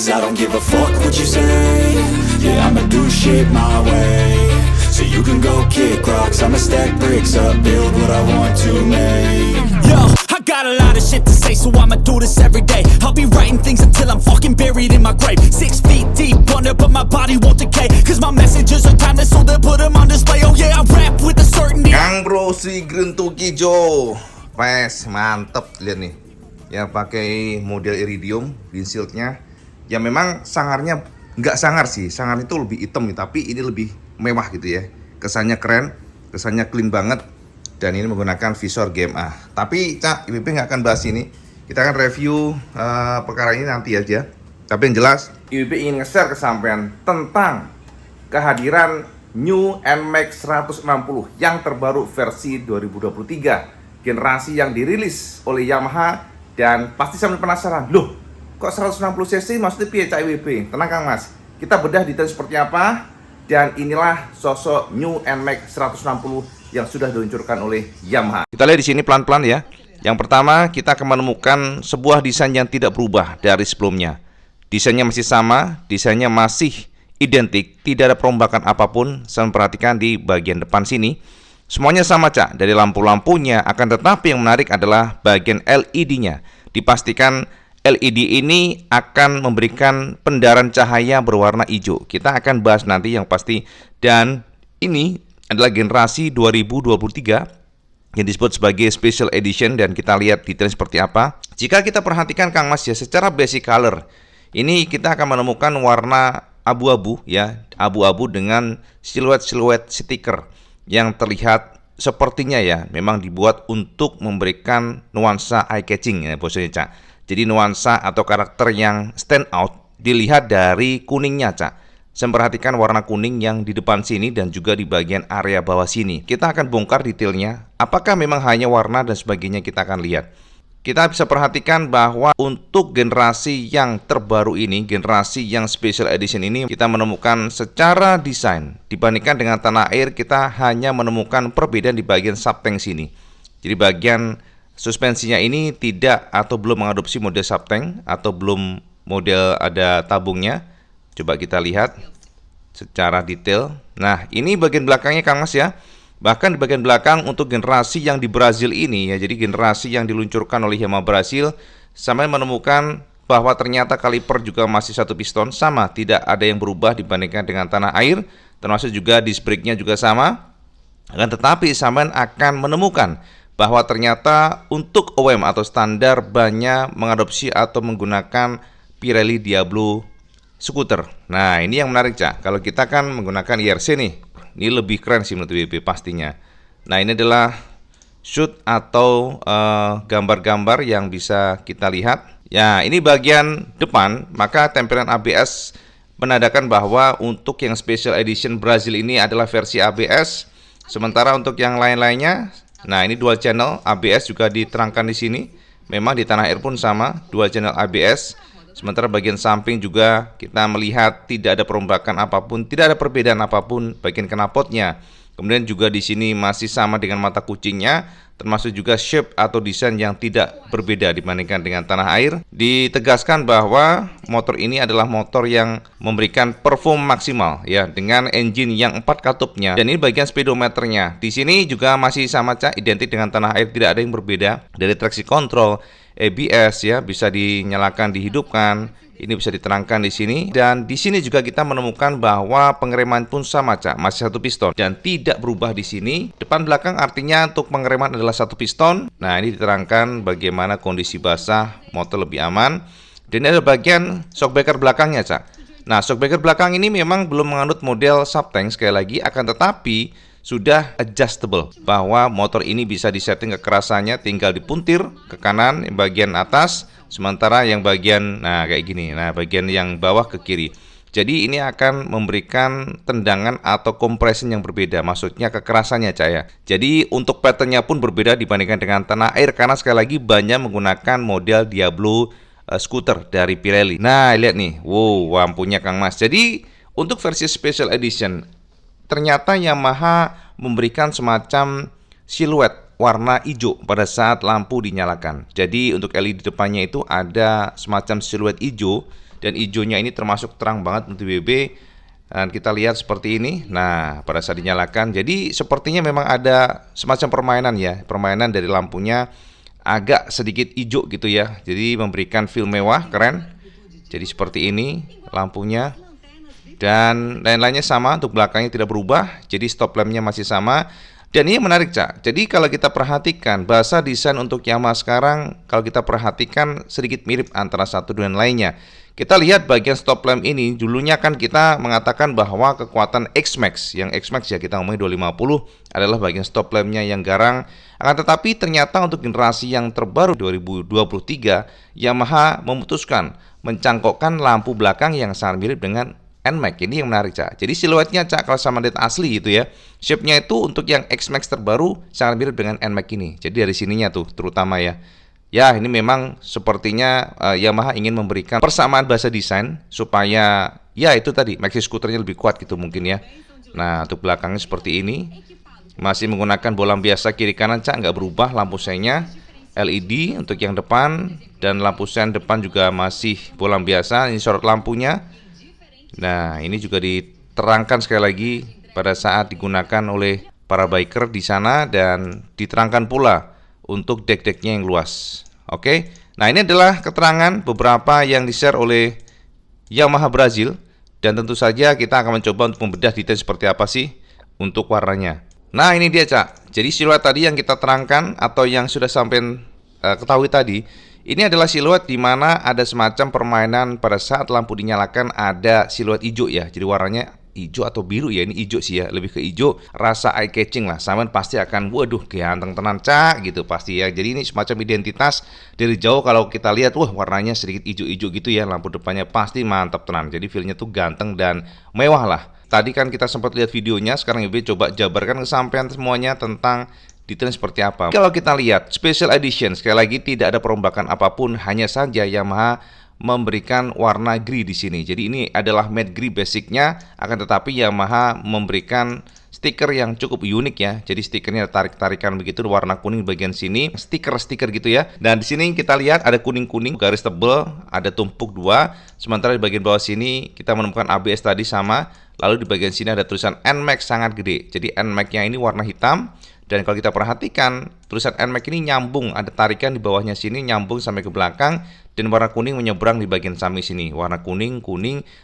'cause I don't give a fuck what you say. Yeah, I'ma do shit my way. So you can go kick rocks, I'ma stack bricks up, build what I want to make. Yo, I got a lot of shit to say, so I'ma do this every day. I'll be writing things until I'm fucking buried in my grave. 6 feet deep under, but my body won't decay. Cause my messages are timeless, so they'll put them on display. Oh yeah, I rap with a certainty. Kang Bro si Gruntuki Jo. Wes, mantep. Lihat nih. Ya pakai model iridium windshieldnya. Ya memang sangarnya nggak sangar sih. Sangar itu lebih hitam nih, tapi ini lebih mewah gitu ya. Kesannya keren, kesannya clean banget. Dan ini menggunakan visor GMA. Tapi Cak, IWP nggak akan bahas ini. Kita akan review perkara ini nanti aja. Tapi yang jelas, IWP ingin nge-share ke sampean tentang kehadiran New NMAX 160 yang terbaru versi 2023. Generasi yang dirilis oleh Yamaha. Dan pasti sambil penasaran, loh kok 160cc maksudnya piye Cak IWP? Tenang Kang Mas, kita bedah detail seperti apa. Dan inilah sosok New NMAX 160 yang sudah diluncurkan oleh Yamaha. Kita lihat di sini pelan-pelan ya. Yang pertama, kita akan menemukan sebuah desain yang tidak berubah dari sebelumnya. Desainnya masih sama, desainnya masih identik, tidak ada perombakan apapun. Saya perhatikan di bagian depan sini. Semuanya sama Cak, dari lampu-lampunya, akan tetapi yang menarik adalah bagian LED-nya. Dipastikan LED ini akan memberikan pendaran cahaya berwarna hijau. Kita akan bahas nanti yang pasti. Dan ini adalah generasi 2023 yang disebut sebagai Special Edition. Dan kita lihat detail seperti apa. Jika kita perhatikan Kang Mas ya, secara basic color, ini kita akan menemukan warna abu-abu ya, abu-abu dengan siluet-siluet stiker yang terlihat sepertinya ya memang dibuat untuk memberikan nuansa eye-catching ya bosnya Cak. Jadi nuansa atau karakter yang stand out dilihat dari kuningnya Cak. Saya perhatikan warna kuning yang di depan sini dan juga di bagian area bawah sini. Kita akan bongkar detailnya. Apakah memang hanya warna dan sebagainya, kita akan lihat. Kita bisa perhatikan bahwa untuk generasi yang terbaru ini, generasi yang Special Edition ini, kita menemukan secara desain dibandingkan dengan tanah air, kita hanya menemukan perbedaan di bagian subtank sini. Jadi bagian suspensinya ini tidak atau belum mengadopsi model subtank atau belum model ada tabungnya. Coba kita lihat secara detail. Nah, ini bagian belakangnya Kang Mas ya. Bahkan di bagian belakang untuk generasi yang di Brazil ini ya, jadi generasi yang diluncurkan oleh Yamaha Brazil, sampai menemukan bahwa ternyata kaliper juga masih satu piston, sama, tidak ada yang berubah dibandingkan dengan tanah air, termasuk juga disc brake-nya juga sama. Akan tetapi sampean akan menemukan bahwa ternyata untuk OEM atau standar bannya mengadopsi atau menggunakan Pirelli Diablo skuter. Nah, ini yang menarik Cak. Kalau kita kan menggunakan IRC nih, ini lebih keren sih menurut WP pastinya. Nah, ini adalah shoot atau gambar-gambar yang bisa kita lihat. Ya, ini bagian depan, maka tempelan ABS menandakan bahwa untuk yang Special Edition Brazil ini adalah versi ABS. Sementara untuk yang lain-lainnya, nah ini dual channel ABS juga diterangkan di sini. Memang di tanah air pun sama, dual channel ABS. Sementara bagian samping juga kita melihat tidak ada perombakan apapun, tidak ada perbedaan apapun bagian knalpotnya. Kemudian juga di sini masih sama dengan mata kucingnya, termasuk juga shape atau desain yang tidak berbeda dibandingkan dengan tanah air. Ditegaskan bahwa motor ini adalah motor yang memberikan perform maksimal ya, dengan engine yang 4 katupnya. Dan ini bagian speedometernya. Di sini juga masih sama Cak, identik dengan tanah air, tidak ada yang berbeda. Dari traction control, ABS ya bisa dinyalakan, dihidupkan. Ini bisa diterangkan di sini. Dan di sini juga kita menemukan bahwa pengereman pun sama Cak, masih satu piston dan tidak berubah di sini. Depan belakang artinya untuk pengereman adalah satu piston. Nah, ini diterangkan bagaimana kondisi basah motor lebih aman. Dan ini ada bagian shockbreaker belakangnya Cak. Nah, shockbreaker belakang ini memang belum menganut model subtank sekali lagi, akan tetapi sudah adjustable, bahwa motor ini bisa disetting kekerasannya, tinggal dipuntir ke kanan yang bagian atas, sementara yang bagian nah kayak gini, nah bagian yang bawah ke kiri. Jadi ini akan memberikan tendangan atau compression yang berbeda, maksudnya kekerasannya Cak ya. Jadi untuk patternnya pun berbeda dibandingkan dengan tanah air, karena sekali lagi banyak menggunakan model Diablo skuter dari Pirelli. Nah lihat nih, wow lampunya Kang Mas. Jadi untuk versi Special Edition ternyata Yamaha memberikan semacam siluet warna hijau pada saat lampu dinyalakan. Jadi untuk LED depannya itu ada semacam siluet hijau dan hijaunya ini termasuk terang banget untuk BB. Dan kita lihat seperti ini. Nah, pada saat dinyalakan, jadi sepertinya memang ada semacam permainan ya, permainan dari lampunya agak sedikit hijau gitu ya. Jadi memberikan feel mewah, keren. Jadi seperti ini lampunya. Dan lain-lainnya sama, untuk belakangnya tidak berubah. Jadi stop lampnya masih sama. Dan ini menarik, Cak. Jadi kalau kita perhatikan bahasa desain untuk Yamaha sekarang, kalau kita perhatikan sedikit mirip antara satu dengan lainnya. Kita lihat bagian stop lamp ini, dulunya kan kita mengatakan bahwa kekuatan X-Max, yang X-Max ya kita ngomongin 250 adalah bagian stop lampnya yang garang. Akan tetapi ternyata untuk generasi yang terbaru 2023, Yamaha memutuskan mencangkokkan lampu belakang yang sangat mirip dengan NMAX. Ini yang menarik, Cak. Jadi siluetnya, Cak, kalau sama dengan asli gitu ya, shape-nya itu untuk yang X-Max terbaru sangat mirip dengan NMAX ini. Jadi dari sininya tuh terutama ya. Ya, ini memang sepertinya Yamaha ingin memberikan persamaan bahasa desain supaya ya itu tadi maxi scooternya lebih kuat gitu mungkin ya. Nah, untuk belakangnya seperti ini. Masih menggunakan bolam biasa kiri kanan, Cak, nggak berubah. Lampu senya LED untuk yang depan, dan lampu sen depan juga masih bolam biasa. Ini sorot lampunya. Nah, ini juga diterangkan sekali lagi pada saat digunakan oleh para biker di sana, dan diterangkan pula untuk dek-deknya yang luas. Oke. Nah, ini adalah keterangan beberapa yang di-share oleh Yamaha Brazil, dan tentu saja kita akan mencoba untuk membedah detail seperti apa sih untuk warnanya. Nah, ini dia, Cak. Jadi siluet tadi yang kita terangkan atau yang sudah sampai ketahui tadi, ini adalah siluet di mana ada semacam permainan pada saat lampu dinyalakan ada siluet hijau ya. Jadi warnanya hijau atau biru ya, ini hijau sih ya, lebih ke hijau, rasa eye catching lah. Sampean pasti akan waduh ganteng tenan, Cak, gitu pasti ya. Jadi ini semacam identitas dari jauh kalau kita lihat, wah warnanya sedikit hijau-hijau gitu ya, lampu depannya pasti mantap tenan. Jadi feelnya tuh ganteng dan mewah lah. Tadi kan kita sempat lihat videonya, sekarang Ibu coba jabarkan ke sampean semuanya tentang detail seperti apa. Kalau kita lihat special edition, sekali lagi tidak ada perombakan apapun, hanya saja Yamaha memberikan warna gris di sini. Jadi ini adalah matte gris basicnya, akan tetapi Yamaha memberikan stiker yang cukup unik ya. Jadi stikernya tarik-tarikan begitu, warna kuning di bagian sini, stiker-stiker gitu ya. Dan di sini kita lihat ada kuning-kuning, garis tebal, ada tumpuk dua. Sementara di bagian bawah sini kita menemukan ABS tadi sama. Lalu di bagian sini ada tulisan NMAX sangat gede. Jadi NMAX-nya ini warna hitam. Dan kalau kita perhatikan, tulisan NMAX ini nyambung, ada tarikan di bawahnya sini, nyambung sampai ke belakang, dan warna kuning menyeberang di bagian samping sini. Warna kuning,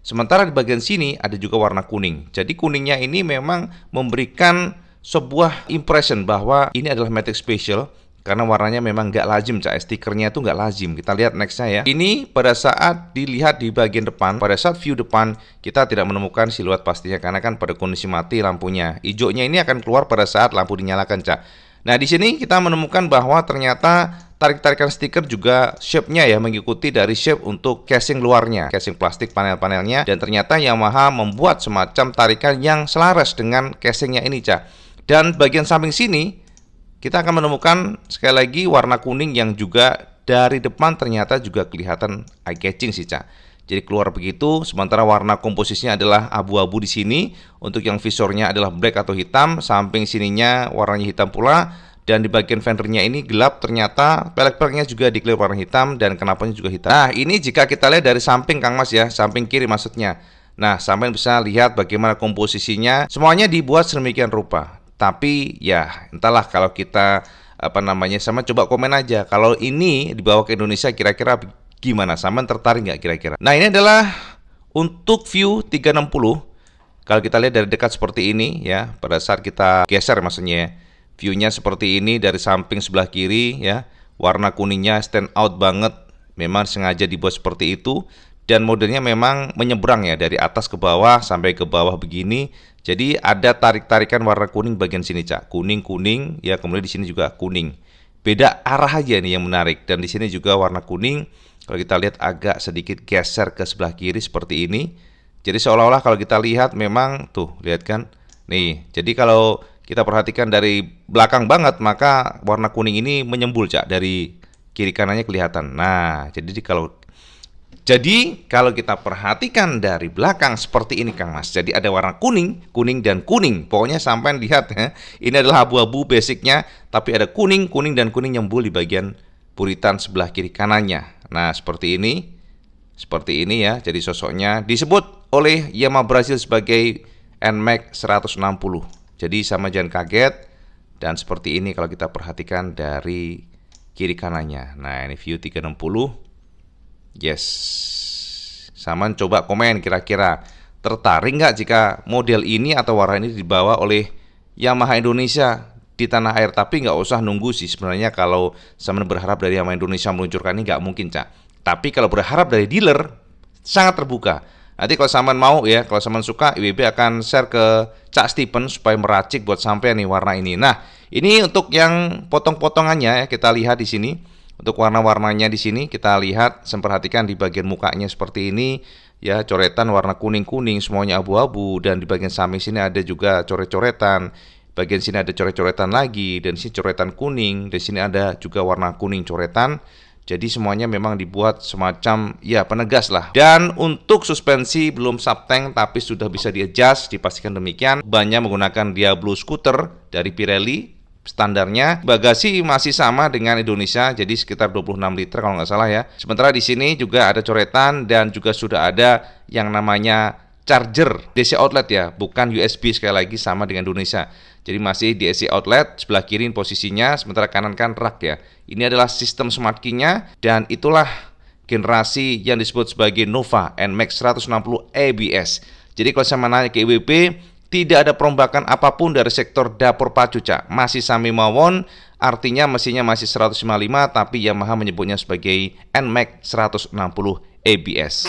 sementara di bagian sini ada juga warna kuning. Jadi kuningnya ini memang memberikan sebuah impression bahwa ini adalah Matic Special, karena warnanya memang nggak lazim, Cak. Stikernya itu nggak lazim. Kita lihat nextnya ya. Ini pada saat dilihat di bagian depan, pada saat view depan, kita tidak menemukan siluet pastinya, karena kan pada kondisi mati lampunya. Hijaunya ini akan keluar pada saat lampu dinyalakan, Cak. Nah, di sini kita menemukan bahwa ternyata tarik-tarikan stiker juga shape-nya ya mengikuti dari shape untuk casing luarnya, casing plastik panel-panelnya, dan ternyata Yamaha membuat semacam tarikan yang selaras dengan casingnya ini, Cak. Dan bagian samping sini kita akan menemukan sekali lagi warna kuning yang juga dari depan ternyata juga kelihatan eye catching sih, Cak. Jadi keluar begitu, sementara warna komposisinya adalah abu-abu di sini. Untuk yang visornya adalah black atau hitam, samping sininya warnanya hitam pula, dan di bagian fendernya ini gelap, ternyata pelek-peleknya juga dikelilingi warna hitam dan knalpotnya juga hitam. Nah, ini jika kita lihat dari samping, Kang Mas ya, samping kiri maksudnya. Nah, sampai bisa lihat bagaimana komposisinya. Semuanya dibuat sedemikian rupa. Tapi ya entahlah, kalau kita sama coba komen aja kalau ini dibawa ke Indonesia kira-kira gimana, sama tertarik nggak kira-kira. Nah, ini adalah untuk view 360. Kalau kita lihat dari dekat seperti ini ya, pada saat kita geser maksudnya ya, viewnya seperti ini dari samping sebelah kiri ya, warna kuningnya stand out banget, memang sengaja dibuat seperti itu. Dan modelnya memang menyeberang ya, dari atas ke bawah sampai ke bawah begini. Jadi ada tarik-tarikan warna kuning bagian sini, Cak. Kuning ya, kemudian di sini juga kuning. Beda arah aja nih yang menarik. Dan di sini juga warna kuning. Kalau kita lihat agak sedikit geser ke sebelah kiri seperti ini. Jadi seolah-olah kalau kita lihat memang tuh, lihat kan? Nih, jadi kalau kita perhatikan dari belakang banget, maka warna kuning ini menyembul, Cak, dari kiri kanannya kelihatan. Nah, Jadi kalau kita perhatikan dari belakang seperti ini, Kang Mas. Jadi ada warna kuning dan kuning. Pokoknya sampai lihat ya, ini adalah abu-abu basicnya, tapi ada kuning dan kuning nyembul di bagian buritan sebelah kiri kanannya. Nah, seperti ini. Seperti ini ya, jadi sosoknya disebut oleh Yamaha Brazil sebagai NMAX 160. Jadi sama jangan kaget. Dan seperti ini kalau kita perhatikan dari kiri kanannya. Nah ini view 360. Yes. Saman coba komen kira-kira tertarik nggak jika model ini atau warna ini dibawa oleh Yamaha Indonesia di tanah air. Tapi nggak usah nunggu sih sebenarnya. Kalau Saman berharap dari Yamaha Indonesia meluncurkan ini nggak mungkin, Cak. Tapi kalau berharap dari dealer, sangat terbuka. Nanti kalau Saman mau ya, kalau Saman suka, IWB akan share ke Cak Stephen supaya meracik buat sampai nih warna ini. Nah, ini untuk yang potong-potongannya ya, kita lihat di sini. Untuk warna-warnanya di sini kita lihat, perhatikan di bagian mukanya seperti ini ya, coretan warna kuning-kuning, semuanya abu-abu, dan di bagian samping sini ada juga coret-coretan. Bagian sini ada coret-coretan lagi, dan di sini coretan kuning, di sini ada juga warna kuning coretan. Jadi semuanya memang dibuat semacam ya penegas lah. Dan untuk suspensi belum subtank tapi sudah bisa di-adjust, dipastikan demikian. Bannya menggunakan Diablo Scooter dari Pirelli standarnya. Bagasi masih sama dengan Indonesia, jadi sekitar 26 liter kalau nggak salah ya. Sementara di sini juga ada coretan dan juga sudah ada yang namanya charger DC outlet ya, bukan USB, sekali lagi sama dengan Indonesia. Jadi masih DC outlet, sebelah kiri posisinya, sementara kanan kan rak ya. Ini adalah sistem smart key-nya dan itulah generasi yang disebut sebagai Nova NMAX 160 ABS. Jadi kalau saya menanya ke IWB, tidak ada perombakan apapun dari sektor dapur pacu, Cak. Masih sami mawon, artinya mesinnya masih 155, tapi Yamaha menyebutnya sebagai NMAX 160 ABS.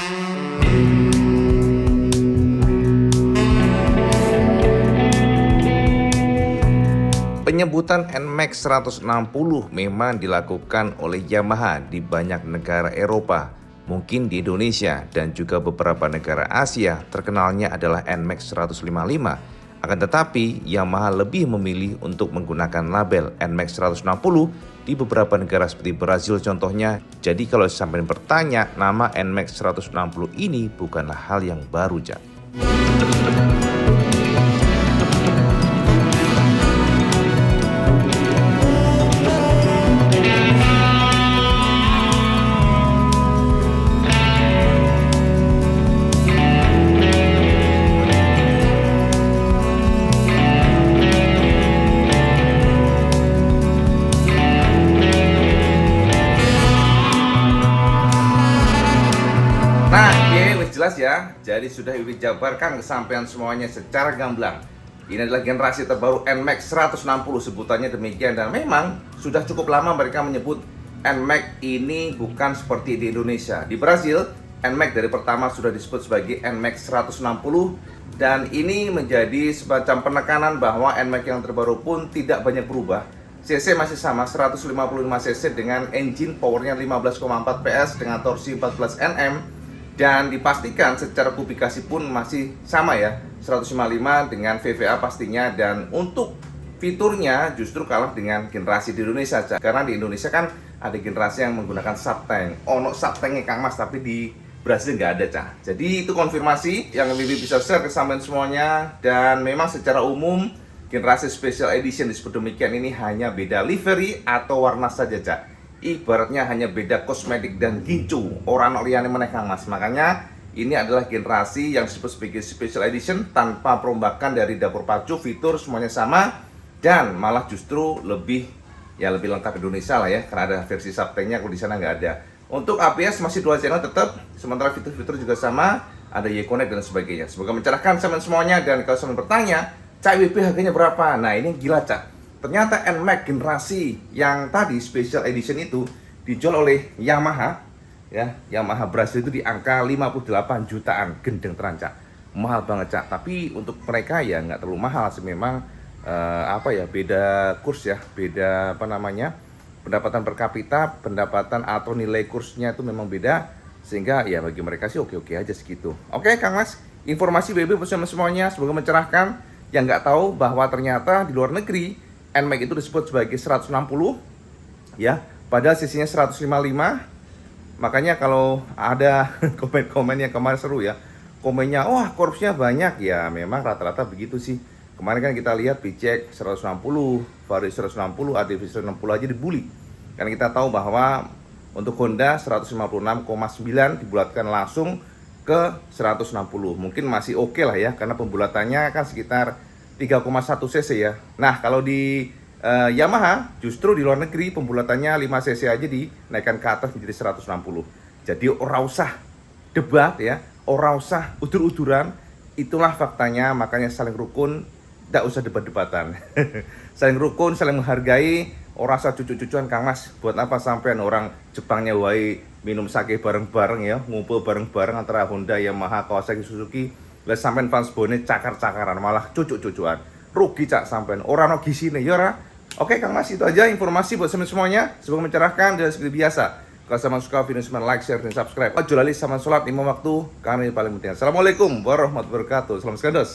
Penyebutan NMAX 160 memang dilakukan oleh Yamaha di banyak negara Eropa, mungkin di Indonesia dan juga beberapa negara Asia. Terkenalnya adalah NMAX 155. Akan tetapi Yamaha lebih memilih untuk menggunakan label NMAX 160 di beberapa negara seperti Brazil contohnya. Jadi kalau sampai bertanya, nama NMAX 160 ini bukanlah hal yang baru, Cak. Nah, wis jelas ya. Jadi sudah IWB jabarkan kesampaian semuanya secara gamblang. Ini adalah generasi terbaru NMAX 160, sebutannya demikian. Dan memang sudah cukup lama mereka menyebut NMAX ini bukan seperti di Indonesia. Di Brazil, NMAX dari pertama sudah disebut sebagai NMAX 160. Dan ini menjadi semacam penekanan bahwa NMAX yang terbaru pun tidak banyak berubah. CC masih sama, 155 cc dengan engine powernya 15,4 PS dengan torsi 14 Nm. Dan dipastikan secara publikasi pun masih sama ya, 155 dengan VVA pastinya. Dan untuk fiturnya justru kalah dengan generasi di Indonesia, Cak. Karena di Indonesia kan ada generasi yang menggunakan subtank. Ono subtanknya Kang Mas, tapi di Brazil nggak ada, Cak. Jadi itu konfirmasi yang Bibi bisa share ke sampean semuanya. Dan memang secara umum generasi Special Edition disebut demikian ini hanya beda livery atau warna saja, Cak. Ibaratnya hanya beda kosmetik dan gincu, orang liyane meneh Kang Mas. Makanya ini adalah generasi yang disebut sebagai Special Edition tanpa perombakan dari dapur pacu, fitur semuanya sama dan malah justru lebih lengkap Indonesia lah ya, karena ada versi subtanknya, kalau di sana nggak ada. Untuk ABS masih 2 channel tetap, sementara fitur-fitur juga sama, ada Y-Connect dan sebagainya. Semoga mencerahkan sampean semuanya. Dan kalau sampean bertanya, Cak IWB harganya berapa? Nah ini gila, Cak. Ternyata NMAX generasi yang tadi Special Edition itu dijual oleh Yamaha ya, Yamaha Brazil itu di angka 58 jutaan, gendeng terancak. Mahal banget, Cak. Tapi untuk mereka ya nggak terlalu mahal sih, memang beda kurs ya, beda pendapatan per kapita, pendapatan atau nilai kursnya itu memang beda, sehingga ya bagi mereka sih oke-oke aja segitu. Oke Kang Mas, informasi BB bersama semuanya, semoga mencerahkan yang nggak tahu bahwa ternyata di luar negeri NMAX itu disebut sebagai 160 ya, padahal sisinya 155. Makanya kalau ada komen-komen yang kemarin seru ya, komennya wah korupsinya banyak ya, memang rata-rata begitu sih. Kemarin kan kita lihat Picek 160, Vario 160, ADV 160 aja dibully. Karena kita tahu bahwa Untuk Honda 156,9 dibulatkan langsung ke 160. Mungkin masih oke lah ya, karena pembulatannya kan sekitar 3,1 cc ya. Nah, kalau di Yamaha justru di luar negeri pembulatannya 5 cc aja dinaikkan ke atas menjadi 160. Jadi ora usah debat ya, ora usah udur-uduran. Itulah faktanya, makanya saling rukun, tidak usah debat-debatan. Saling rukun, saling menghargai, ora usah cucu-cucuan Kang Mas. Buat apa sampean orang Jepangnya wae minum sake bareng-bareng ya, ngumpul bareng-bareng antara Honda, Yamaha, Kawasaki, Suzuki. Lah sampean fans bone cakar-cakaran, malah cucu-cucuan. Rugi cak sampean, ora ono gisine ya ora. Oke Kang Mas, itu aja informasi buat semuanya. Semoga mencerahkan dan seperti biasa. Kalau sama suka video ini, like, share, dan subscribe. Ojo lali sama sholat 5 waktu, karena ini paling penting. Assalamualaikum warahmatullahi wabarakatuh. Salam sekandos.